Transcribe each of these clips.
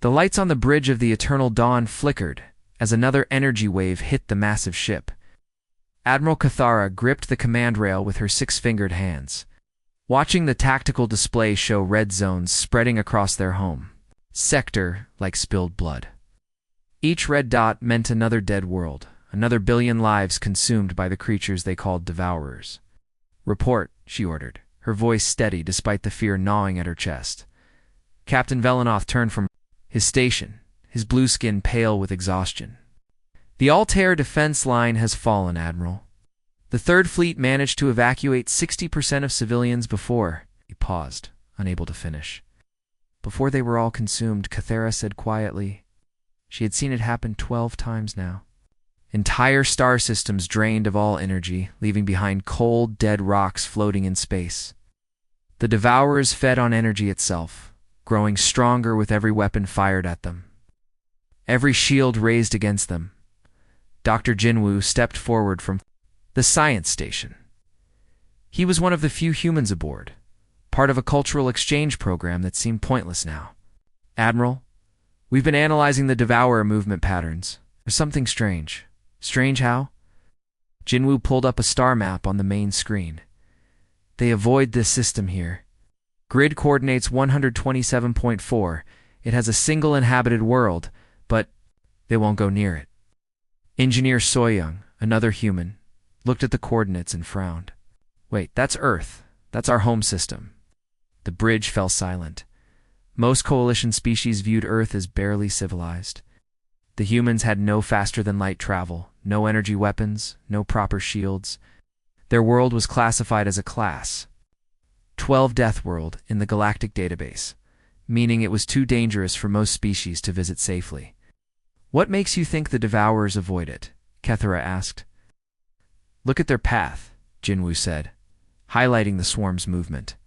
The lights on the bridge of the Eternal Dawn flickered as another energy wave hit the massive ship. Admiral Cathara gripped the command rail with her six-fingered hands, watching the tactical display show red zones spreading across their home sector like spilled blood. Each red dot meant another dead world, another billion lives consumed by the creatures they called Devourers. "Report," she ordered, her voice steady despite the fear gnawing at her chest. Captain Velenoth turned from his station, his blue skin pale with exhaustion. "The Altair defense line has fallen, Admiral. The Third Fleet managed to evacuate 60% of civilians before—" He paused, unable to finish. "Before they were all consumed," Cathara said quietly. She had seen it happen 12 times now. Entire star systems drained of all energy, leaving behind cold, dead rocks floating in space. The Devourers fed on energy itself, growing stronger with every weapon fired at them, every shield raised against them. Dr. Jinwoo stepped forward from the science station. He was one of the few humans aboard, part of a cultural exchange program that seemed pointless now. "Admiral, we've been analyzing the Devourer movement patterns. There's something strange." "Strange how?" Jinwoo pulled up a star map on the main screen. "They avoid this system here. Grid coordinates 127.4. It has a single inhabited world, but they won't go near it." Engineer Soyoung, another human, looked at the coordinates and frowned. "Wait, that's Earth. That's our home system." The bridge fell silent. Most Coalition species viewed Earth as barely civilized. The humans had no faster-than-light travel, no energy weapons, no proper shields. Their world was classified as a class 12 Death World in the Galactic database, meaning it was too dangerous for most species to visit safely. "What makes you think the Devourers avoid it?" Cathara asked. "Look at their path," Jinwoo said, highlighting the swarm's movement.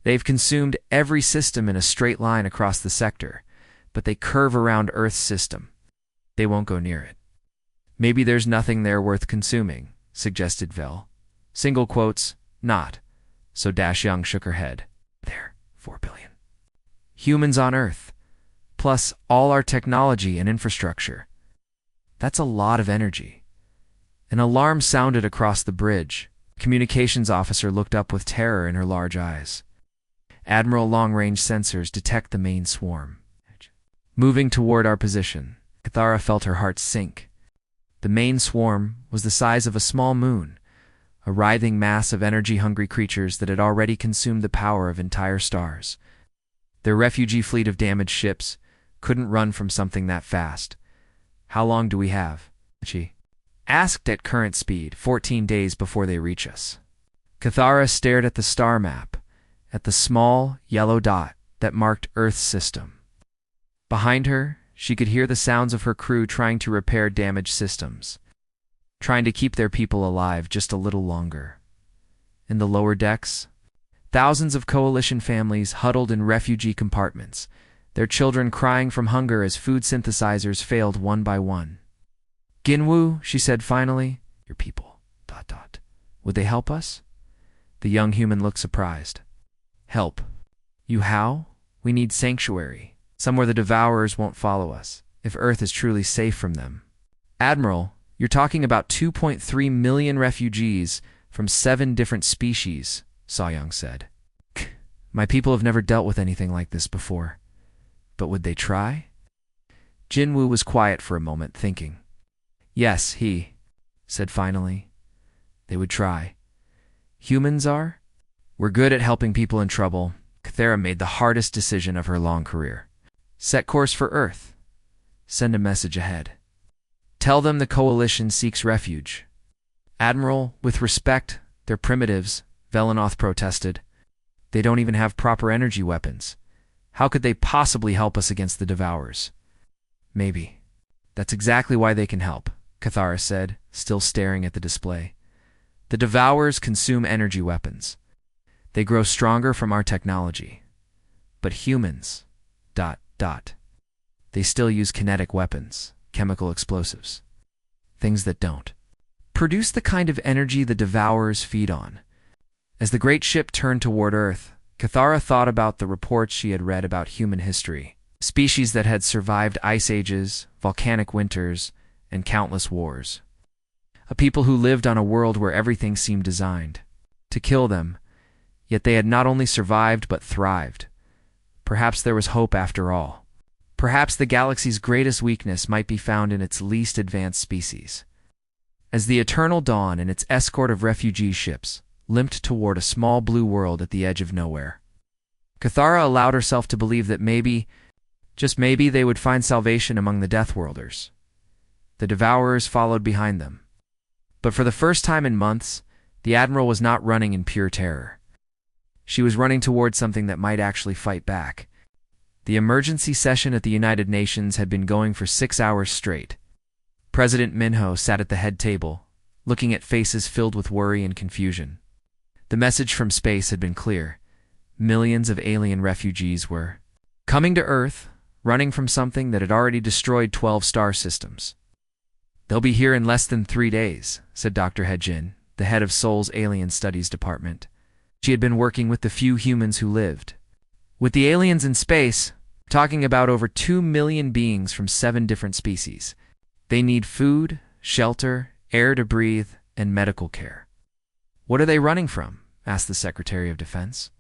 "They've consumed every system in a straight line across the sector, but they curve around Earth's system. They won't go near it." "Maybe there's nothing there worth consuming," suggested Vel. Single quotes, "not." So Young shook her head. "There, 4 billion. Humans on Earth, plus all our technology and infrastructure. That's a lot of energy." An alarm sounded across the bridge. Communications officer looked up with terror in her large eyes. "Admiral, long-range sensors detect the main swarm. Moving toward our position." Cathara felt her heart sink. The main swarm was the size of a small moon, a writhing mass of energy-hungry creatures that had already consumed the power of entire stars. Their refugee fleet of damaged ships couldn't run from something that fast. "How long do we have?" she asked. "At current speed, 14 days before they reach us." Cathara stared at the star map, at the small, yellow dot that marked Earth's system. Behind her, she could hear the sounds of her crew trying to repair damaged systems, trying to keep their people alive just a little longer. In the lower decks, thousands of Coalition families huddled in refugee compartments, their children crying from hunger as food synthesizers failed one by one. "Ginwoo," she said finally, "your people, ... Would they help us?" The young human looked surprised. "Help? You how? We need sanctuary. Somewhere the Devourers won't follow us, if Earth is truly safe from them." "Admiral, you're talking about 2.3 million refugees from 7 different species," Soyoung said. "My people have never dealt with anything like this before. But would they try?" Jinwoo was quiet for a moment, thinking. "Yes, he said finally. They would try. Humans are? We're good at helping people in trouble." Cathara made the hardest decision of her long career. "Set course for Earth. Send a message ahead. Tell them the Coalition seeks refuge." "Admiral, with respect, they're primitives," Velenoth protested. "They don't even have proper energy weapons. How could they possibly help us against the Devourers?" "Maybe. That's exactly why they can help," Cathara said, still staring at the display. "The Devourers consume energy weapons. They grow stronger from our technology. But humans... ... They still use kinetic weapons, chemical explosives. Things that don't produce the kind of energy the Devourers feed on." As the great ship turned toward Earth, Cathara thought about the reports she had read about human history. species that had survived ice ages, volcanic winters, and countless wars. A people who lived on a world where everything seemed designed to kill them, yet they had not only survived but thrived. Perhaps there was hope after all. Perhaps the galaxy's greatest weakness might be found in its least advanced species. As the Eternal Dawn and its escort of refugee ships limped toward a small blue world at the edge of nowhere, Cathara allowed herself to believe that maybe, just maybe, they would find salvation among the Deathworlders. The Devourers followed behind them. But for the first time in months, the Admiral was not running in pure terror. She was running towards something that might actually fight back. The emergency session at the United Nations had been going for 6 hours straight. President Minho sat at the head table, looking at faces filled with worry and confusion. The message from space had been clear. Millions of alien refugees were coming to Earth, running from something that had already destroyed 12 star systems. "They'll be here in less than 3 days," said Dr. Hejin, the head of Seoul's Alien Studies Department. She had been working with the few humans who lived. With the aliens in space, talking about over 2 million beings from 7 different species. They need food, shelter, air to breathe, and medical care. "What are they running from?" asked the Secretary of Defense.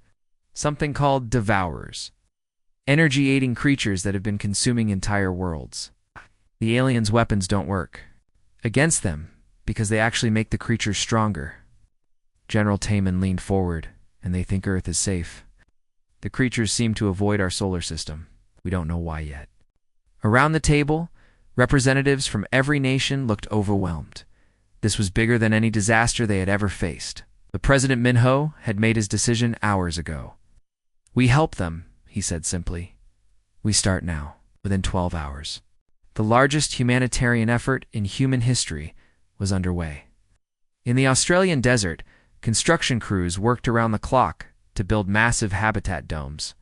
"Something called Devourers. Energy-eating creatures that have been consuming entire worlds. The aliens' weapons don't work against them because they actually make the creatures stronger." General Taman leaned forward, "And they think Earth is safe. The creatures seem to avoid our solar system. We don't know why yet." Around the table, representatives from every nation looked overwhelmed. This was bigger than any disaster they had ever faced. The President Minho had made his decision hours ago. "We help them," he said simply. "We start now, within 12 hours. The largest humanitarian effort in human history was underway. In the Australian desert, construction crews worked around the clock to build massive habitat domes.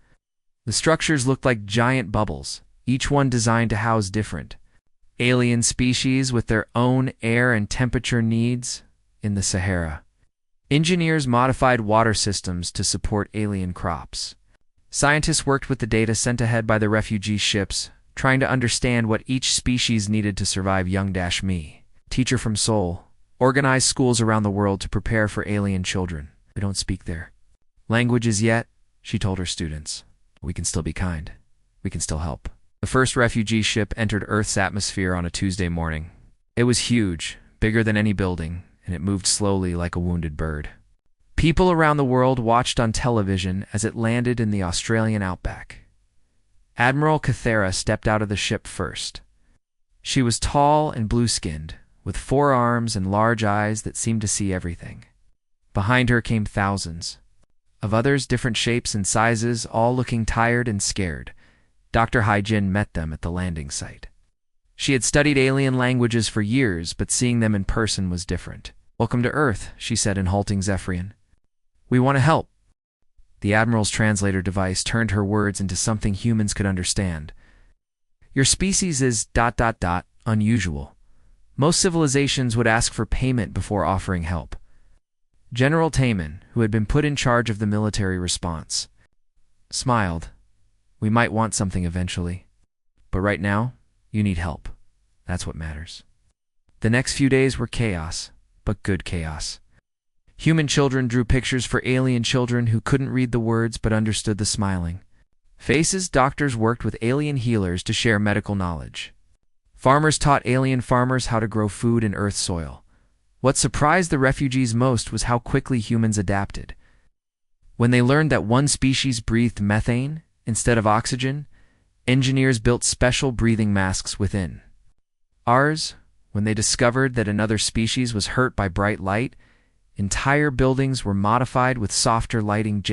The structures looked like giant bubbles, each one designed to house different alien species with their own air and temperature needs. In the Sahara, engineers modified water systems to support alien crops. Scientists worked with the data sent ahead by the refugee ships, trying to understand what each species needed to survive. Me, teacher from Seoul, organized schools around the world to prepare for alien children. "We don't speak their languages yet," she told her students. "We can still be kind. We can still help." The first refugee ship entered Earth's atmosphere on a Tuesday morning. It was huge, bigger than any building, and it moved slowly like a wounded bird. People around the world watched on television as it landed in the Australian outback. Admiral Cathara stepped out of the ship first. She was tall and blue-skinned, with 4 arms and large eyes that seemed to see everything. Behind her came thousands of others, different shapes and sizes, all looking tired and scared. Dr. Haijin met them at the landing site. She had studied alien languages for years, but seeing them in person was different. "Welcome to Earth," she said in halting Zephyrian. "We want to help." The Admiral's translator device turned her words into something humans could understand. "Your species is ... unusual. Most civilizations would ask for payment before offering help." General Taman, who had been put in charge of the military response, smiled. "We might want something eventually. But right now, you need help. That's what matters." The next few days were chaos, but good chaos. Human children drew pictures for alien children who couldn't read the words but understood the smiling faces. Doctors worked with alien healers to share medical knowledge. Farmers taught alien farmers how to grow food in Earth's soil. What surprised the refugees most was how quickly humans adapted. When they learned that one species breathed methane instead of oxygen, engineers built special breathing masks within ours. When they discovered that another species was hurt by bright light, entire buildings were modified with softer lighting.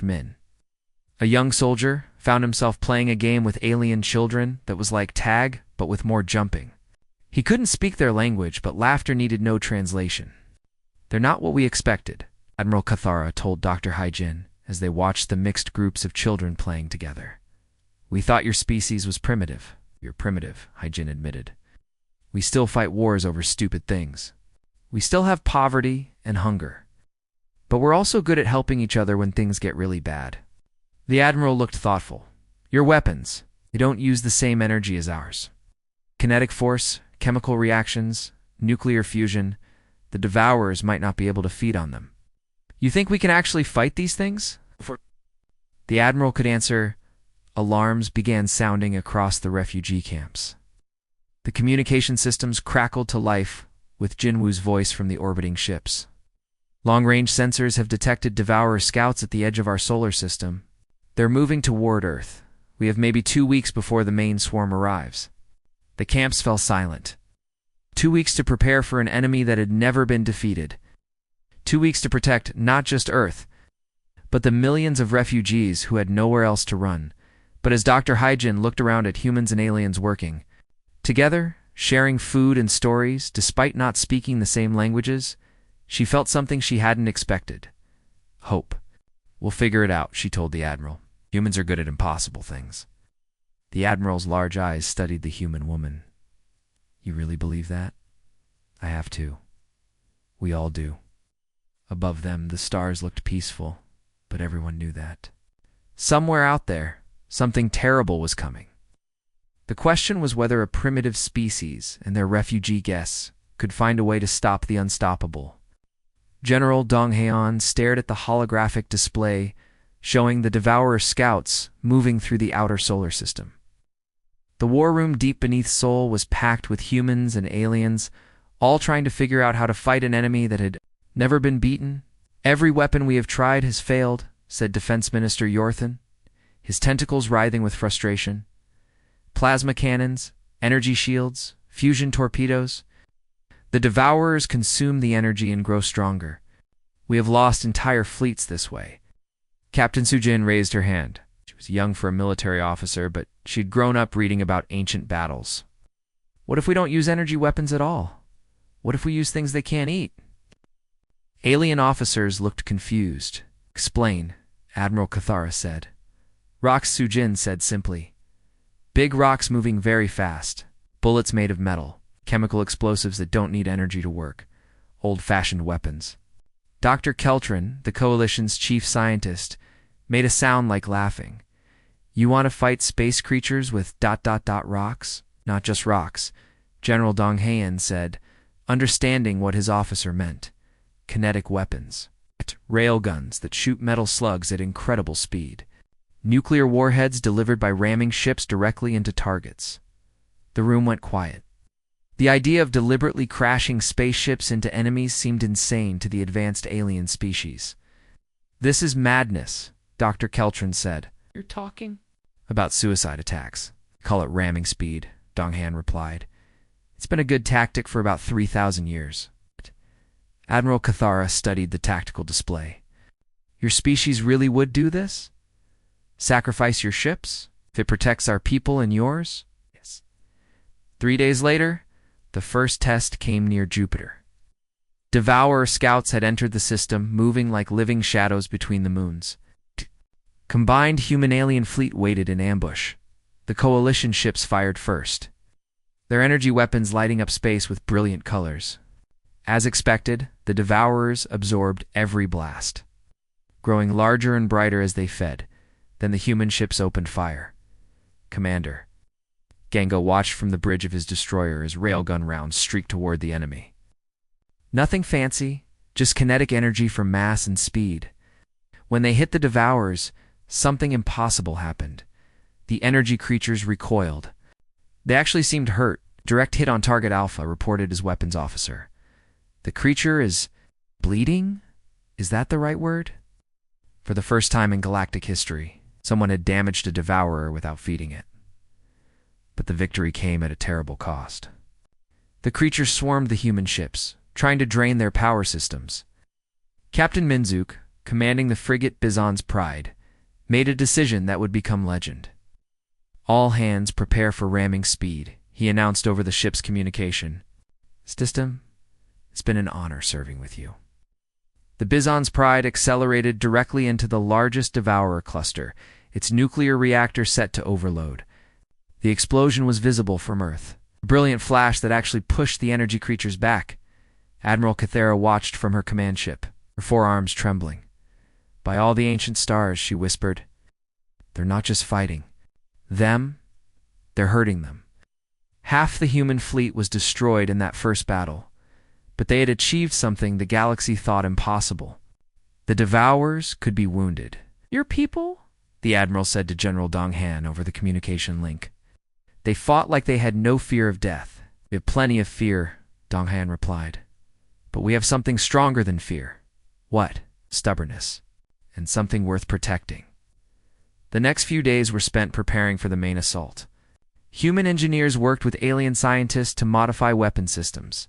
Min, a young soldier, found himself playing a game with alien children that was like tag, but with more jumping. He couldn't speak their language, but laughter needed no translation. "They're not what we expected," Admiral Cathara told Dr. Haijin as they watched the mixed groups of children playing together. "We thought your species was primitive." "You're primitive," Haijin admitted. "We still fight wars over stupid things. We still have poverty and hunger. But we're also good at helping each other when things get really bad." The Admiral looked thoughtful. "Your weapons. They don't use the same energy as ours. Kinetic force, chemical reactions, nuclear fusion, the Devourers might not be able to feed on them. You think we can actually fight these things? The Admiral could answer. Alarms began sounding across the refugee camps. The communication systems crackled to life with Jinwoo's voice from the orbiting ships. Long-range sensors have detected Devourer scouts at the edge of our solar system. They're moving toward Earth. We have maybe 2 weeks before the main swarm arrives. The camps fell silent. 2 weeks to prepare for an enemy that had never been defeated. 2 weeks to protect not just Earth, but the millions of refugees who had nowhere else to run. But as Dr. Hyjin looked around at humans and aliens working together, sharing food and stories, despite not speaking the same languages, she felt something she hadn't expected. Hope. We'll figure it out, she told the Admiral. Humans are good at impossible things. The Admiral's large eyes studied the human woman. You really believe that? I have too. We all do. Above them, the stars looked peaceful, but everyone knew that. Somewhere out there, something terrible was coming. The question was whether a primitive species and their refugee guests could find a way to stop the unstoppable. General Dong Haeon stared at the holographic display showing the Devourer scouts moving through the outer solar system. The war room deep beneath Seoul was packed with humans and aliens, all trying to figure out how to fight an enemy that had never been beaten. Every weapon we have tried has failed, said Defense Minister Yorthan, his tentacles writhing with frustration. Plasma cannons, energy shields, fusion torpedoes. The Devourers consume the energy and grow stronger. We have lost entire fleets this way. Captain Sujin raised her hand. She was young for a military officer, but she'd grown up reading about ancient battles. What if we don't use energy weapons at all? What if we use things they can't eat? Alien officers looked confused. Explain, Admiral Cathara said. Rocks, Sujin said simply. Big rocks moving very fast. Bullets made of metal. Chemical explosives that don't need energy to work. Old-fashioned weapons. Dr. Keltron, the Coalition's chief scientist, made a sound like laughing. You want to fight space creatures with ... rocks? Not just rocks, General Dong Haeon said, understanding what his officer meant. Kinetic weapons. Railguns that shoot metal slugs at incredible speed. Nuclear warheads delivered by ramming ships directly into targets. The room went quiet. The idea of deliberately crashing spaceships into enemies seemed insane to the advanced alien species. This is madness, Dr. Keltron said. You're talking? About suicide attacks. Call it ramming speed, Dong Han replied. It's been a good tactic for about 3,000 years. Admiral Cathara studied the tactical display. Your species really would do this? Sacrifice your ships? If it protects our people and yours? Yes. 3 days later, the first test came near Jupiter. Devourer scouts had entered the system, moving like living shadows between the moons. Combined human-alien fleet waited in ambush. The Coalition ships fired first, their energy weapons lighting up space with brilliant colors. As expected, the Devourers absorbed every blast, growing larger and brighter as they fed. Then the human ships opened fire. Commander. Gango watched from the bridge of his destroyer as railgun rounds streaked toward the enemy. Nothing fancy, just kinetic energy from mass and speed. When they hit the Devourers, something impossible happened. The energy creatures recoiled. They actually seemed hurt. Direct hit on target Alpha, reported his weapons officer. The creature is bleeding? Is that the right word? For the first time in galactic history, someone had damaged a Devourer without feeding it. But the victory came at a terrible cost. The creature swarmed the human ships, trying to drain their power systems. Captain Minzuk, commanding the frigate Bizon's Pride, made a decision that would become legend. All hands prepare for ramming speed, he announced over the ship's communication. System, it's been an honor serving with you. The Bizon's Pride accelerated directly into the largest Devourer cluster, its nuclear reactor set to overload. The explosion was visible from Earth, a brilliant flash that actually pushed the energy creatures back. Admiral Cathara watched from her command ship, her forearms trembling. By all the ancient stars, she whispered, they're not just fighting. Them They're hurting them. Half the human fleet was destroyed in that first battle, but they had achieved something the galaxy thought impossible. The Devourers could be wounded. Your people? The Admiral said to General Dong Han over the communication link. They fought like they had no fear of death. We have plenty of fear, Dong Han replied. But we have something stronger than fear. What? Stubbornness. And something worth protecting. The next few days were spent preparing for the main assault. Human engineers worked with alien scientists to modify weapon systems.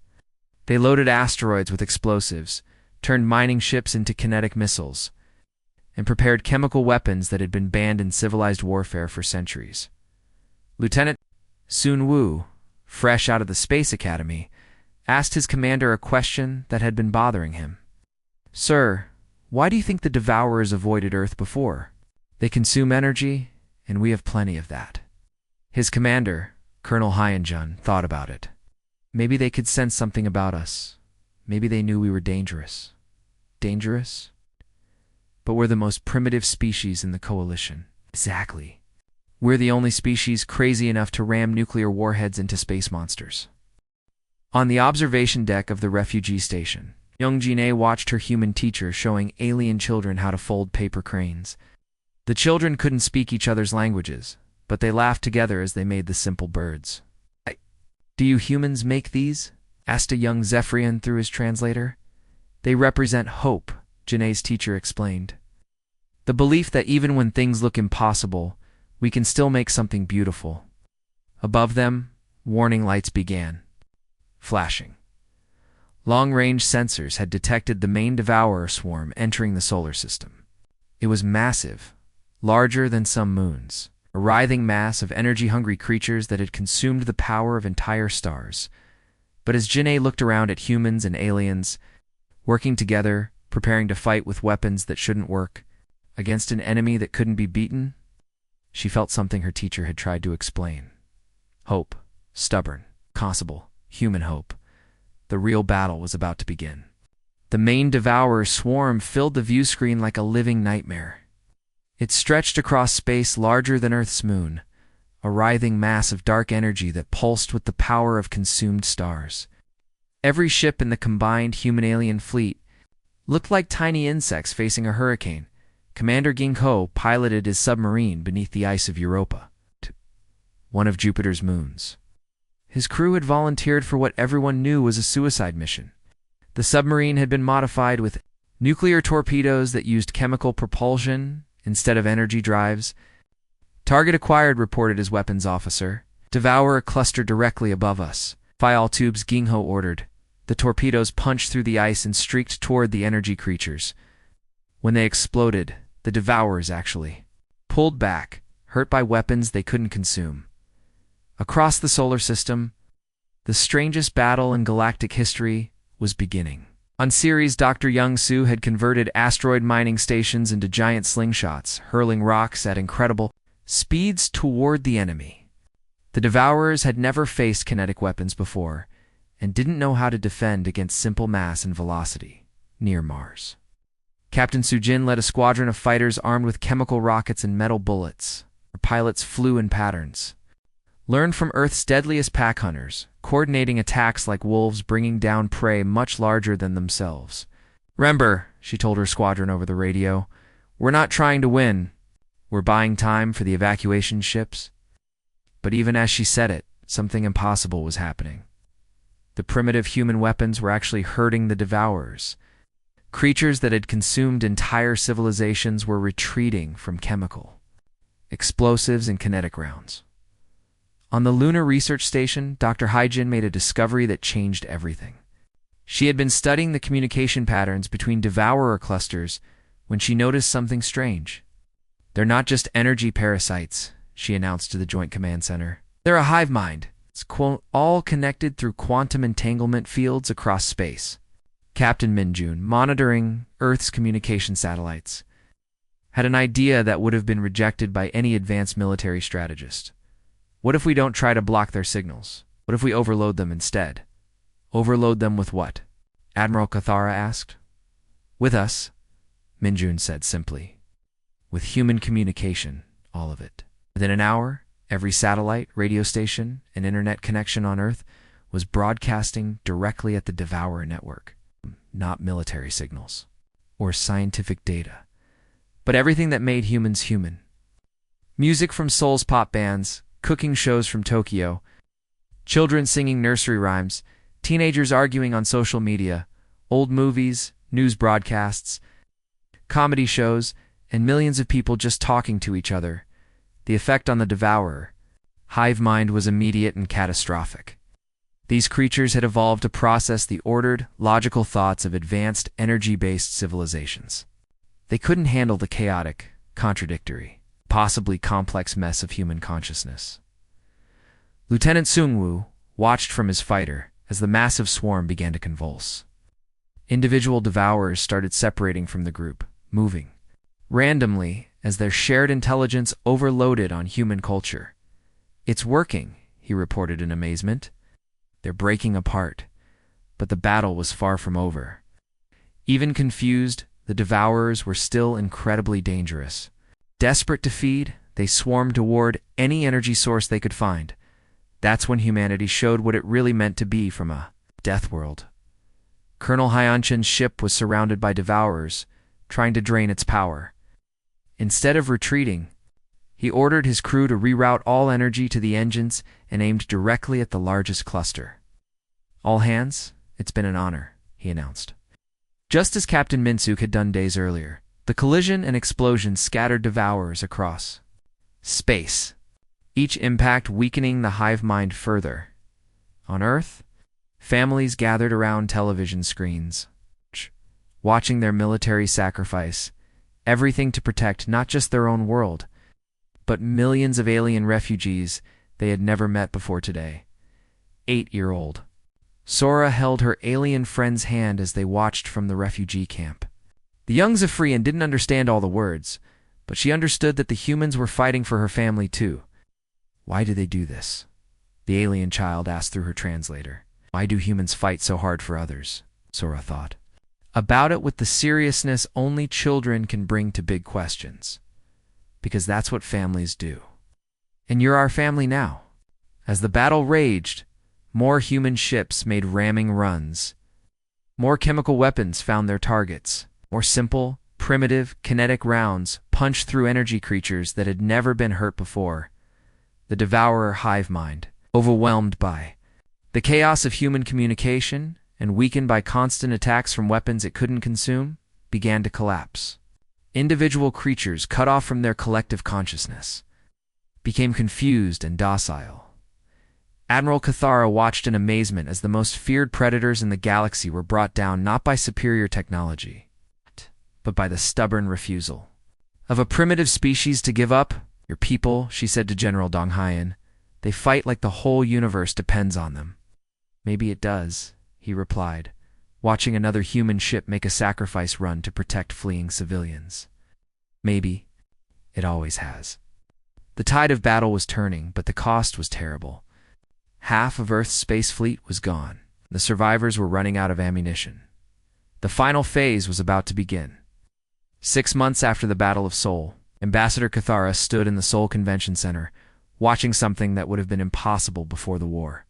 They loaded asteroids with explosives, turned mining ships into kinetic missiles, and prepared chemical weapons that had been banned in civilized warfare for centuries. Lieutenant Sun Wu, fresh out of the Space Academy, asked his commander a question that had been bothering him. Sir, why do you think the Devourers avoided Earth before? They consume energy, and we have plenty of that. His commander, Colonel Hyanjun, thought about it. Maybe they could sense something about us. Maybe they knew we were dangerous. Dangerous? But we're the most primitive species in the coalition. Exactly. We're the only species crazy enough to ram nuclear warheads into space monsters. On the observation deck of the refugee station, young Jine watched her human teacher showing alien children how to fold paper cranes. The children couldn't speak each other's languages, but they laughed together as they made the simple birds. Do you humans make these? Asked a young Zephyrian through his translator. They represent hope, Jine's teacher explained. The belief that even when things look impossible, we can still make something beautiful. Above them, warning lights began flashing. Long-range sensors had detected the main Devourer swarm entering the solar system. It was massive, larger than some moons, a writhing mass of energy-hungry creatures that had consumed the power of entire stars. But as Jine looked around at humans and aliens, working together, preparing to fight with weapons that shouldn't work, against an enemy that couldn't be beaten, she felt something her teacher had tried to explain. Hope, stubborn, possible, human hope. The real battle was about to begin. The main Devourer swarm filled the view screen like a living nightmare. It stretched across space larger than Earth's moon, a writhing mass of dark energy that pulsed with the power of consumed stars. Every ship in the combined human-alien fleet looked like tiny insects facing a hurricane. Commander Ginkho piloted his submarine beneath the ice of Europa, one of Jupiter's moons. His crew had volunteered for what everyone knew was a suicide mission. The submarine had been modified with nuclear torpedoes that used chemical propulsion instead of energy drives. Target acquired, reported his weapons officer. Devourer clustered directly above us. Fire all tubes, Ginkho ordered. The torpedoes punched through the ice and streaked toward the energy creatures. When they exploded, the Devourers actually pulled back, hurt by weapons they couldn't consume. Across the solar system, the strangest battle in galactic history was beginning. On Ceres, Dr. Young Su had converted asteroid mining stations into giant slingshots, hurling rocks at incredible speeds toward the enemy. The Devourers had never faced kinetic weapons before, and didn't know how to defend against simple mass and velocity near Mars. Captain Sujin led a squadron of fighters armed with chemical rockets and metal bullets. Their pilots flew in patterns. Learned from Earth's deadliest pack hunters, coordinating attacks like wolves bringing down prey much larger than themselves. Remember, she told her squadron over the radio, we're not trying to win. We're buying time for the evacuation ships. But even as she said it, something impossible was happening. The primitive human weapons were actually hurting the Devourers. Creatures that had consumed entire civilizations were retreating from chemical, explosives, and kinetic rounds. On the lunar research station, Dr. Haijin made a discovery that changed everything. She had been studying the communication patterns between Devourer clusters when she noticed something strange. They're not just energy parasites, she announced to the Joint Command Center. They're a hive mind. It's all connected through quantum entanglement fields across space. Captain Minjun, monitoring Earth's communication satellites, had an idea that would have been rejected by any advanced military strategist. What if we don't try to block their signals? What if we overload them instead? Overload them with what? Admiral Cathara asked. With us, Minjun said simply. With human communication, all of it. Within an hour, Every satellite, radio station, and internet connection on Earth was broadcasting directly at the Devourer network. Not military signals or scientific data, but everything that made humans human. Music from Seoul's pop bands, cooking shows from Tokyo, children singing nursery rhymes, teenagers arguing on social media, old movies, news broadcasts, comedy shows, and millions of people just talking to each other. The effect on the Devourer, hive mind, was immediate and catastrophic. These creatures had evolved to process the ordered, logical thoughts of advanced, energy-based civilizations. They couldn't handle the chaotic, contradictory, possibly complex mess of human consciousness. Lieutenant Sungwoo watched from his fighter as the massive swarm began to convulse. Individual Devourers started separating from the group, moving randomly as their shared intelligence overloaded on human culture. "It's working," he reported in amazement. "They're breaking apart." But the battle was far from over. Even confused, the Devourers were still incredibly dangerous. Desperate to feed, they swarmed toward any energy source they could find. That's when humanity showed what it really meant to be from a death world. Colonel Hyanchin's ship was surrounded by Devourers, trying to drain its power. Instead of retreating, he ordered his crew to reroute all energy to the engines and aimed directly at the largest cluster. "All hands, it's been an honor," he announced. Just as Captain Minsuk had done days earlier, the collision and explosion scattered Devourers across space, each impact weakening the hive mind further. On Earth, families gathered around television screens, watching their military sacrifice, everything to protect not just their own world, but millions of alien refugees they had never met before today. 8-year-old Sora held her alien friend's hand as they watched from the refugee camp. The young Zephyrian didn't understand all the words, but she understood that the humans were fighting for her family too. "Why do they do this?" the alien child asked through her translator. "Why do humans fight so hard for others?" Sora thought about it with the seriousness only children can bring to big questions. "Because that's what families do. And you're our family now." As the battle raged, more human ships made ramming runs. More chemical weapons found their targets. More simple, primitive, kinetic rounds punched through energy creatures that had never been hurt before. The Devourer hive mind, overwhelmed by the chaos of human communication and weakened by constant attacks from weapons it couldn't consume, began to collapse. Individual creatures, cut off from their collective consciousness, became confused and docile. Admiral Cathara watched in amazement as the most feared predators in the galaxy were brought down not by superior technology, but by the stubborn refusal of a primitive species to give up. "Your people," she said to General Dong Hyan, "they fight like the whole universe depends on them." "Maybe it does," he replied, watching another human ship make a sacrifice run to protect fleeing civilians. "Maybe. It always has." The tide of battle was turning, but the cost was terrible. Half of Earth's space fleet was gone. The survivors were running out of ammunition. The final phase was about to begin. 6 months after the Battle of Seoul, Ambassador Cathara stood in the Seoul Convention Center, watching something that would have been impossible before the war.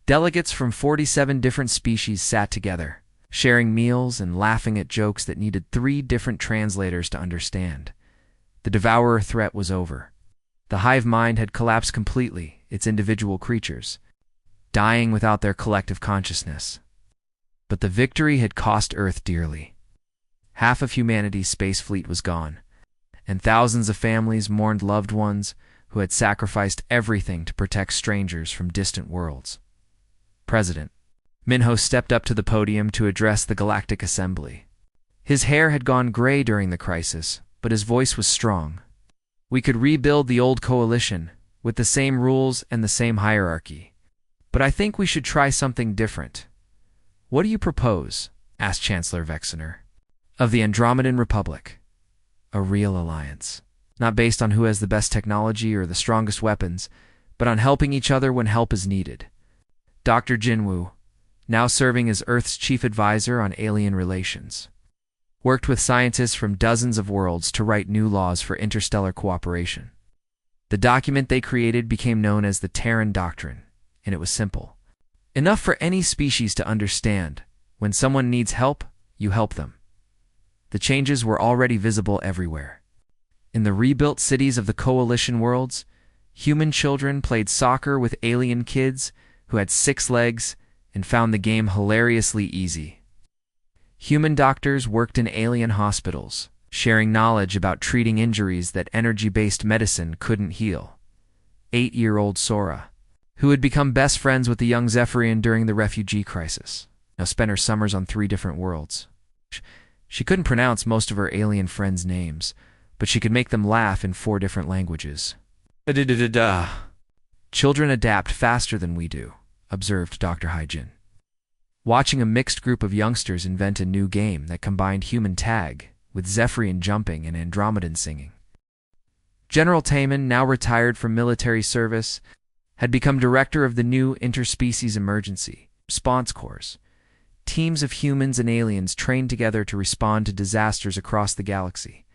Delegates from 47 different species sat together, sharing meals and laughing at jokes that needed 3 different translators to understand. The Devourer threat was over. The hive mind had collapsed completely, its individual creatures dying without their collective consciousness. But the victory had cost Earth dearly. Half of humanity's space fleet was gone, and thousands of families mourned loved ones who had sacrificed everything to protect strangers from distant worlds. President Minho stepped up to the podium to address the Galactic Assembly. His hair had gone gray during the crisis, but his voice was strong. "We could rebuild the old coalition, with the same rules and the same hierarchy. But I think we should try something different." "What do you propose?" asked Chancellor Vexener. "Of the Andromedan Republic. A real alliance. Not based on who has the best technology or the strongest weapons, but on helping each other when help is needed." Dr. Jinwoo, now serving as Earth's chief advisor on alien relations, worked with scientists from dozens of worlds to write new laws for interstellar cooperation. The document they created became known as the Terran Doctrine, and it was simple. Enough for any species to understand. When someone needs help, you help them. The changes were already visible everywhere. In the rebuilt cities of the Coalition worlds, human children played soccer with alien kids who had 6 legs and found the game hilariously easy. Human doctors worked in alien hospitals, sharing knowledge about treating injuries that energy-based medicine couldn't heal. 8-year-old Sora, who had become best friends with the young Zephyrian during the refugee crisis, now spent her summers on 3 different worlds. She couldn't pronounce most of her alien friends' names, but she could make them laugh in 4 different languages. Children adapt faster than we do, observed Dr. Hyjin. Watching a mixed group of youngsters invent a new game that combined human tag with Zephyrian jumping and Andromedan singing. General Taman, now retired from military service, had become director of the new Interspecies Emergency Response Corps. Teams of humans and aliens trained together to respond to disasters across the galaxy.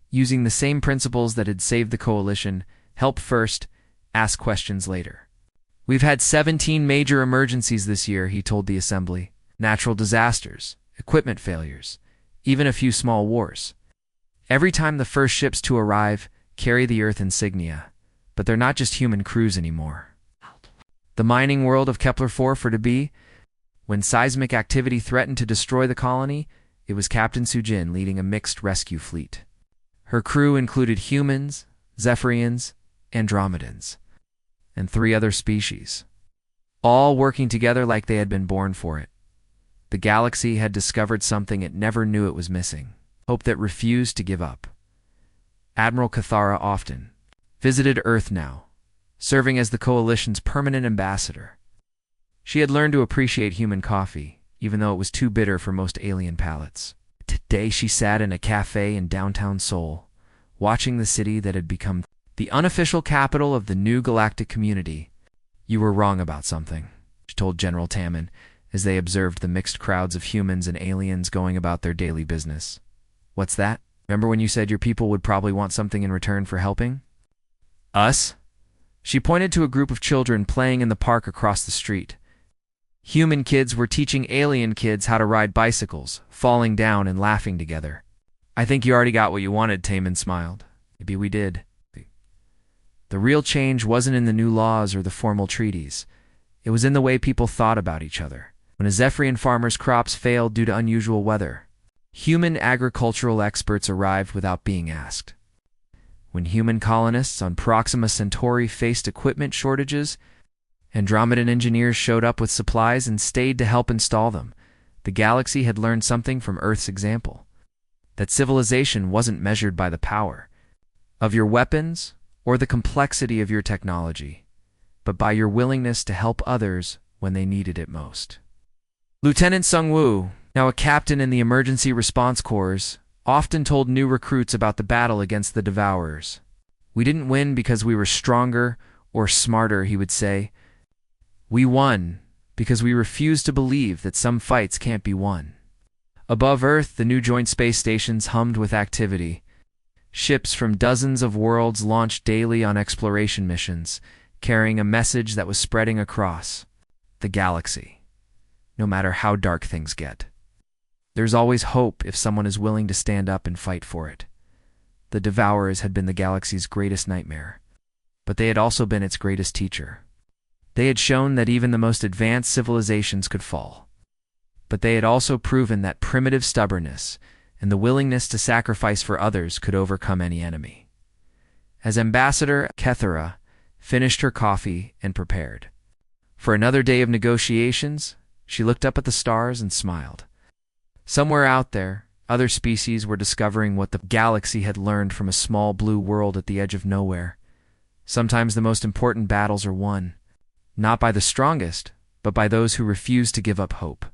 Using the same principles that had saved the Coalition, help first, ask questions later. We've had 17 major emergencies this year, he told the assembly. Natural disasters, equipment failures, even a few small wars. Every time the first ships to arrive carry the Earth insignia, but they're not just human crews anymore. The mining world of Kepler-4 for to be. When seismic activity threatened to destroy the colony, it was Captain Sujin leading a mixed rescue fleet. Her crew included humans, Zephyrians, Andromedans, and 3 other species, all working together like they had been born for it. The galaxy had discovered something it never knew it was missing, hope that refused to give up. Admiral Cathara often visited Earth now, serving as the Coalition's permanent ambassador. She had learned to appreciate human coffee, even though it was too bitter for most alien palates. Today she sat in a cafe in downtown Seoul, watching the city that had become the unofficial capital of the new galactic community. You were wrong about something, she told General Taman, as they observed the mixed crowds of humans and aliens going about their daily business. What's that? Remember when you said your people would probably want something in return for helping? Us? She pointed to a group of children playing in the park across the street. Human kids were teaching alien kids how to ride bicycles, falling down and laughing together. I think you already got what you wanted, Taman smiled. Maybe we did. The real change wasn't in the new laws or the formal treaties. It was in the way people thought about each other. When a Zephyrian farmer's crops failed due to unusual weather, human agricultural experts arrived without being asked. When human colonists on Proxima Centauri faced equipment shortages, Andromedan engineers showed up with supplies and stayed to help install them. The galaxy had learned something from Earth's example, that civilization wasn't measured by the power of your weapons or the complexity of your technology, but by your willingness to help others when they needed it most. Lieutenant Sung-woo, now a captain in the Emergency Response Corps, often told new recruits about the battle against the Devourers. We didn't win because we were stronger or smarter, he would say. We won because we refused to believe that some fights can't be won. Above Earth, the new joint space stations hummed with activity. Ships from dozens of worlds launched daily on exploration missions, carrying a message that was spreading across the galaxy. No matter how dark things get, there's always hope if someone is willing to stand up and fight for it. The Devourers had been the galaxy's greatest nightmare, but they had also been its greatest teacher. They had shown that even the most advanced civilizations could fall, but they had also proven that primitive stubbornness and the willingness to sacrifice for others could overcome any enemy. As Ambassador, Kethera finished her coffee and prepared for another day of negotiations, she looked up at the stars and smiled. Somewhere out there, other species were discovering what the galaxy had learned from a small blue world at the edge of nowhere. Sometimes the most important battles are won, not by the strongest, but by those who refuse to give up hope.